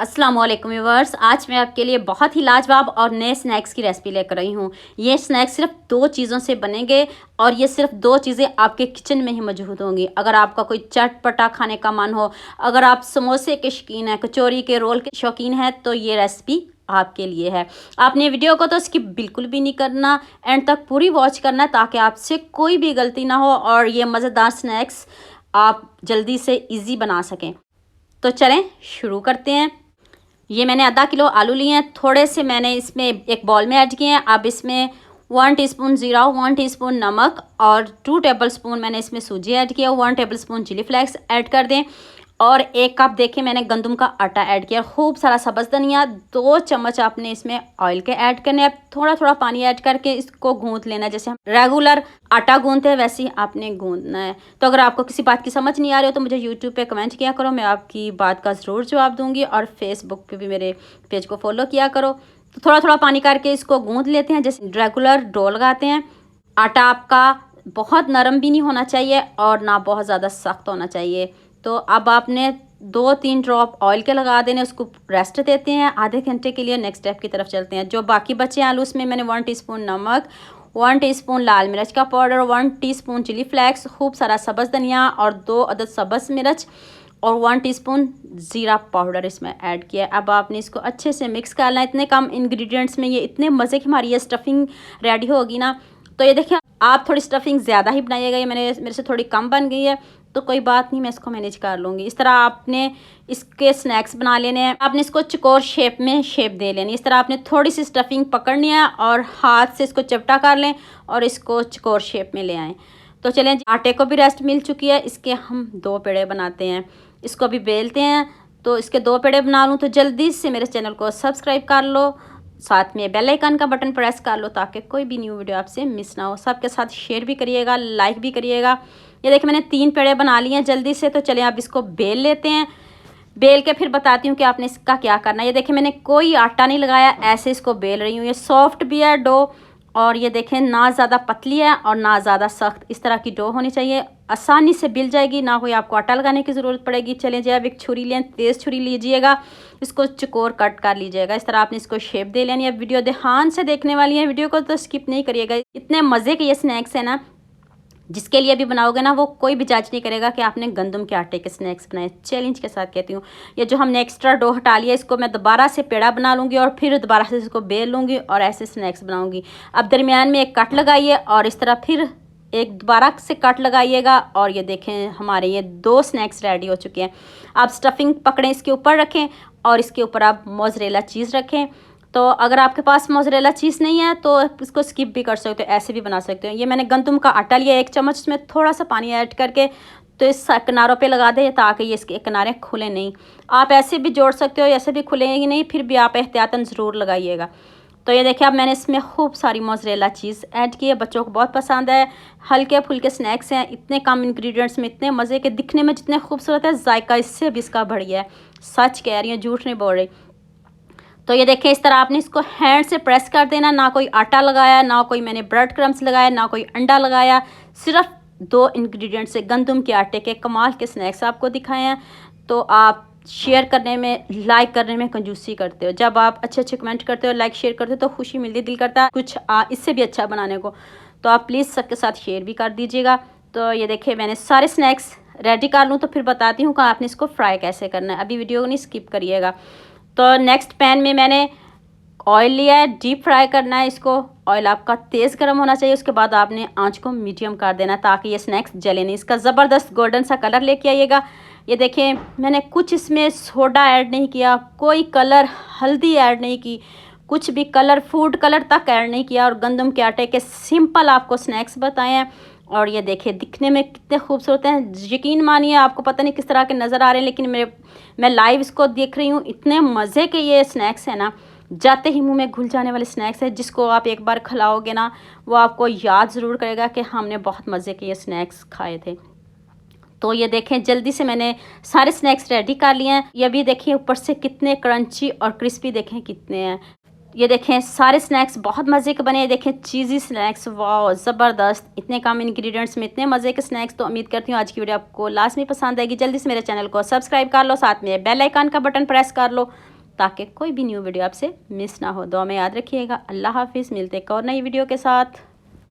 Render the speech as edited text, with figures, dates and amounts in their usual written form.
अस्सलाम वालेकुम व्यूअर्स। आज मैं आपके लिए बहुत ही लाजवाब और नए स्नैक्स की रेसिपी लेकर आई हूँ। ये स्नैक्स सिर्फ 2 चीज़ों से बनेंगे और ये सिर्फ 2 चीज़ें आपके किचन में ही मौजूद होंगी। अगर आपका कोई चटपटा खाने का मन हो, अगर आप समोसे के शौकीन हैं, कचौरी के, रोल के शौकीन हैं, तो ये रेसिपी आपके लिए है। आपने वीडियो को तो स्किप बिल्कुल भी नहीं करना, एंड तक पूरी वॉच करना ताकि आपसे कोई भी गलती ना हो और ये मज़ेदार स्नैक्स आप जल्दी से ईज़ी बना सकें। तो चलें शुरू करते हैं। ये मैंने आधा किलो आलू लिए हैं। थोड़े से मैंने इसमें एक बॉल में ऐड किए हैं। अब इसमें 1 टीस्पून ज़ीरा, 1 टीस्पून नमक और 2 टेबलस्पून मैंने इसमें सूजी ऐड किया, 1 टेबलस्पून चिली फ्लेक्स ऐड कर दें और 1 कप देखिए मैंने गंदम का आटा ऐड किया। खूब सारा सब्ज़ धनिया, 2 चम्मच आपने इसमें ऑयल के ऐड करने हैं। थोड़ा थोड़ा पानी ऐड करके इसको गूंथ लेना है, जैसे हम रेगुलर आटा गूंथते हैं वैसे ही आपने गूंथना है। तो अगर आपको किसी बात की समझ नहीं आ रही हो तो मुझे यूट्यूब पे कमेंट किया करो, मैं आपकी बात का ज़रूर जवाब दूंगी। और फेसबुक पे भी मेरे पेज को फॉलो किया करो। तो थोड़ा थोड़ा पानी करके इसको गूंथ लेते हैं, जैसे रेगुलर डो लगाते हैं। आटा आपका बहुत नरम भी नहीं होना चाहिए और ना बहुत ज़्यादा सख्त होना चाहिए। तो अब आपने 2-3 ड्रॉप ऑयल के लगा देने, उसको रेस्ट देते हैं आधे घंटे के लिए। नेक्स्ट स्टेप की तरफ चलते हैं। जो बाकी बचे आलू, उसमें मैंने 1 टीस्पून नमक, 1 टीस्पून लाल मिर्च का पाउडर, 1 टीस्पून चिली फ्लेक्स, खूब सारा सब्ज़ धनिया और 2 अदद सब्ज़ मिर्च और 1 टीस्पून ज़ीरा पाउडर इसमें ऐड किया। अब आपने इसको अच्छे से मिक्स करना है। इतने कम इंग्रेडिएंट्स में ये इतने मज़े की हमारी ये स्टफिंग रेडी होगी ना। तो ये देखिए आप थोड़ी स्टफिंग ज़्यादा ही बनाइएगा, ये मेरे से थोड़ी कम बन गई है तो कोई बात नहीं, मैं इसको मैनेज कर लूँगी। इस तरह आपने इसके स्नैक्स बना लेने हैं। आपने इसको चकोर शेप में शेप दे लेनी। इस तरह आपने थोड़ी सी स्टफिंग पकड़नी है और हाथ से इसको चपटा कर लें और इसको चकोर शेप में ले आएँ। तो चलें, आटे को भी रेस्ट मिल चुकी है। इसके हम 2 पेड़े बनाते हैं। इसको भी बेलते हैं। तो इसके 2 पेड़े बना लूँ तो जल्दी से मेरे चैनल को सब्सक्राइब कर लो, साथ में बेल आइकन का बटन प्रेस कर लो ताकि कोई भी न्यू वीडियो आपसे मिस ना हो। सबके साथ शेयर भी करिएगा, लाइक भी करिएगा। ये देखिए मैंने 3 पेड़े बना लिए हैं जल्दी से। तो चलें अब इसको बेल लेते हैं। बेल के फिर बताती हूँ कि आपने इसका क्या करना है। ये देखिए मैंने कोई आटा नहीं लगाया, ऐसे इसको बेल रही हूँ। ये सॉफ्ट भी है डो और ये देखें ना ज़्यादा पतली है और ना ज़्यादा सख्त। इस तरह की डो होनी चाहिए, आसानी से बिल जाएगी, ना कोई आपको आटा लगाने की ज़रूरत पड़ेगी। चलें जी, अब एक छुरी लें, तेज़ छुरी लीजिएगा, इसको चकोर कट कर लीजिएगा। इस तरह आपने इसको शेप दे लेनी है। वीडियो ध्यान से देखने वाली है, वीडियो को तो स्किप नहीं करिएगा। इतने मज़े के ये स्नैक्स है ना, जिसके लिए भी बनाओगे ना वो कोई भी जज नहीं करेगा कि आपने गंदम के आटे के स्नैक्स बनाए। चैलेंज के साथ कहती हूँ। ये जो हमने एक्स्ट्रा डो हटा लिया, इसको मैं दोबारा से पेड़ा बना लूँगी और फिर दोबारा से इसको बेल लूँगी और ऐसे स्नैक्स बनाऊँगी। अब दरमियान में एक कट लगाइए और इस तरह फिर एक दोबारा से कट लगाइएगा और ये देखें हमारे ये 2 स्नैक्स रेडी हो चुके हैं। आप स्टफिंग पकड़ें, इसके ऊपर रखें और इसके ऊपर आप मोज़रेला चीज़ रखें। तो अगर आपके पास मोज़रेला चीज़ नहीं है तो इसको स्किप भी कर सकते हो, ऐसे भी बना सकते हो। ये मैंने गंदम का आटा लिया 1 चम्मच, इसमें थोड़ा सा पानी ऐड करके तो इस किनारों पे लगा दे ताकि ये इसके किनारे खुले नहीं। आप ऐसे भी जोड़ सकते हो, ऐसे भी खुलेंगे नहीं, फिर भी आप एहतियातन ज़रूर लगाइएगा। तो ये देखिए अब मैंने इसमें खूब सारी मोज़रेला चीज़ ऐड की है। बच्चों को बहुत पसंद है। हल्के फुल्के स्नैक्स हैं, इतने कम इंग्रेडिएंट्स में इतने मज़े के, दिखने में जितने खूबसूरत है जायका इससे भी इसका बढ़िया है। सच कह रही हूँ, झूठ नहीं बोल रही। तो ये देखें इस तरह आपने इसको हैंड से प्रेस कर देना। ना कोई आटा लगाया, ना कोई मैंने ब्रेड क्रम्स लगाया, ना कोई अंडा लगाया। सिर्फ 2 इंग्रेडिएंट से गंदम के आटे के कमाल के स्नैक्स आपको दिखाए हैं। तो आप शेयर करने में, लाइक करने में कंजूसी करते हो। जब आप अच्छे अच्छे कमेंट करते हो, लाइक शेयर करते हो तो खुशी मिलती है, दिल करता है कुछ इससे भी अच्छा बनाने को। तो आप प्लीज़ सबके साथ शेयर भी कर दीजिएगा। तो ये देखिए मैंने सारे स्नैक्स रेडी कर लूँ तो फिर बताती हूँ कि आपने इसको फ्राई कैसे करना है। अभी वीडियो को नहीं स्किप करिएगा। तो नेक्स्ट पैन में मैंने ऑयल लिया है, डीप फ्राई करना है इसको। ऑयल आपका तेज़ गर्म होना चाहिए। उसके बाद आपने आंच को मीडियम कर देना ताकि ये स्नैक्स जले नहीं। इसका ज़बरदस्त गोल्डन सा कलर लेके आइएगा। ये देखें मैंने कुछ इसमें सोडा ऐड नहीं किया, कोई कलर हल्दी ऐड नहीं की, कुछ भी कलर फूड कलर तक ऐड नहीं किया और गंदम के आटे के सिंपल आपको स्नैक्स बताए हैं। और ये देखिए दिखने में कितने खूबसूरत हैं। यकीन मानिए आपको पता नहीं किस तरह के नज़र आ रहे हैं, लेकिन मैं लाइव इसको देख रही हूँ। इतने मज़े के ये स्नैक्स हैं ना, जाते ही मुंह में घुल जाने वाले स्नैक्स हैं। जिसको आप एक बार खिलाओगे ना वो आपको याद ज़रूर करेगा कि हमने बहुत मज़े के ये स्नैक्स खाए थे। तो ये देखें जल्दी से मैंने सारे स्नैक्स रेडी कर लिए हैं। ये भी देखिए ऊपर से कितने क्रंची और क्रिस्पी देखें कितने हैं। ये देखें सारे स्नैक्स बहुत मज़े के बने। देखें चीज़ी स्नैक्स, वाह ज़बरदस्त, इतने कम इंग्रेडिएंट्स में इतने मज़े के स्नैक्स। तो उम्मीद करती हूँ आज की वीडियो आपको लाजमी पसंद आएगी। जल्दी से मेरे चैनल को सब्सक्राइब कर लो, साथ में बेल आइकन का बटन प्रेस कर लो ताकि कोई भी न्यू वीडियो आपसे मिस ना हो। दुआ में याद रखिएगा। अल्लाह हाफिज़। मिलते एक और नई वीडियो के साथ।